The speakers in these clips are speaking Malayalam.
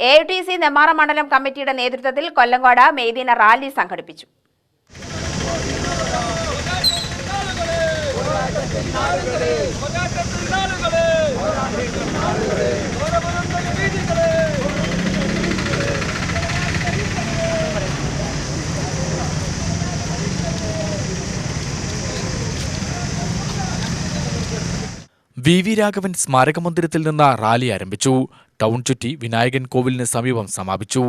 AITC നെന്മാറ മണ്ഡലം കമ്മിറ്റിയുടെ നേതൃത്വത്തിൽ കൊല്ലങ്കോട് മെയ്ദിന റാലി സംഘടിപ്പിച്ചു. VV രാഘവൻ സ്മാരക മന്ദിരത്തിൽ നിന്ന് റാലി ആരംഭിച്ചു. ടൗൺ ചുറ്റി വിനായകൻ കോവിലിന് സമീപം സമാപിച്ചു.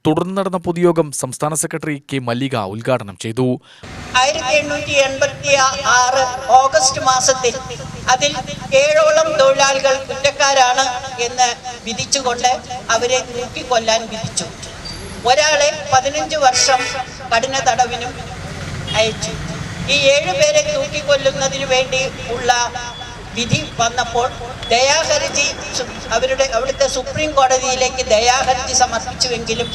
തുടർന്ന് നടന്ന പൊതുയോഗം സംസ്ഥാന സെക്രട്ടറി കെ മല്ലിക ഉദ്ഘാടനം ചെയ്തു. 1886 ഓഗസ്റ്റ് മാസത്തിൽ അതിൽ 7ഓളം തൊഴിലാളികൾ കുറ്റക്കാരാണ് എന്ന് വിധിച്ചുകൊണ്ട് അവരെ തൂക്കിക്കൊല്ലാൻ വിധിച്ചു. ഒരാളെ 15 വർഷം കഠിന തടവിനും അയച്ചു. ഈ 7 പേരെ തൂക്കിക്കൊല്ലുന്നതിന് വേണ്ടി ഉള്ള വിധി വന്നപ്പോൾ ദയാഹർജി അവിടുത്തെ സുപ്രീം കോടതിയിലേക്ക് ദയാഹർജി സമർപ്പിച്ചുവെങ്കിലും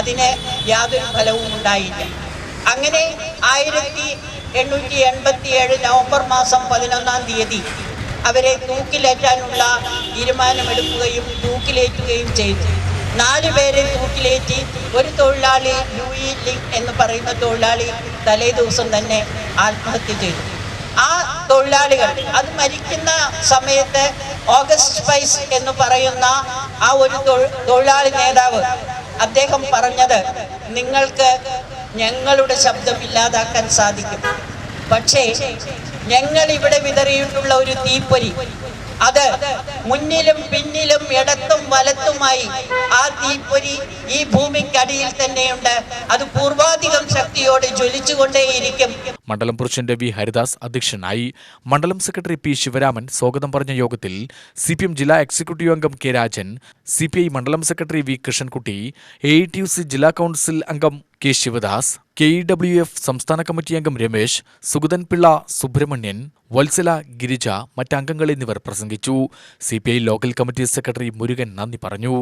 അതിന് യാതൊരു ഫലവും ഉണ്ടായില്ല. അങ്ങനെ 1887 നവംബർ മാസം 11-ാം തീയതി അവരെ തൂക്കിലേറ്റാനുള്ള തീരുമാനമെടുക്കുകയും തൂക്കിലേറ്റുകയും ചെയ്തു. 4 പേരെ തൂക്കിലേറ്റി. ഒരു തൊഴിലാളി ലൂയി ലിങ് എന്ന് പറയുന്ന തൊഴിലാളി തലേ ദിവസം തന്നെ ആത്മഹത്യ ചെയ്തു. ആ തൊഴിലാളികൾ അത് മരിക്കുന്ന സമയത്ത് ഓഗസ്റ്റ് പൈസ് എന്ന് പറയുന്ന ആ ഒരു തൊഴിലാളി നേതാവ് അദ്ദേഹം പറഞ്ഞത്, നിങ്ങൾക്ക് ഞങ്ങളുടെ ശബ്ദം ഇല്ലാതാക്കാൻ സാധിക്കും, പക്ഷേ ഞങ്ങൾ ഇവിടെ വിതറിയിട്ടുള്ള ഒരു തീപ്പൊരി അത് മുന്നിലും പിന്നിലും ഇടത്തും വലത്തുമായി ആ തീപ്പൊരി ഈ ഭൂമിക്കടിയിൽ തന്നെയുണ്ട്. അത് പൂർവാധികം ശക്തിയോടെ ജ്വലിച്ചുകൊണ്ടേയിരിക്കും. മണ്ഡലം പ്രസിഡന്റ് വി ഹരിദാസ് അധ്യക്ഷനായി. മണ്ഡലം സെക്രട്ടറി പി ശിവരാമൻ സ്വാഗതം പറഞ്ഞ യോഗത്തിൽ CPM ജില്ലാ എക്സിക്യൂട്ടീവ് അംഗം കെ രാജൻ, CPI മണ്ഡലം സെക്രട്ടറി വി കൃഷ്ണൻകുട്ടി, AITC ജില്ലാ കൗൺസിൽ അംഗം കെ ശിവദാസ്, KEWF സംസ്ഥാന കമ്മിറ്റി അംഗം രമേശ്, സുഗതൻ പിള്ള, സുബ്രഹ്മണ്യൻ, വത്സല, ഗിരിജ, മറ്റംഗങ്ങൾ എന്നിവർ പ്രസംഗിച്ചു. CPI local committee secretary Murugan നന്ദി പറഞ്ഞു.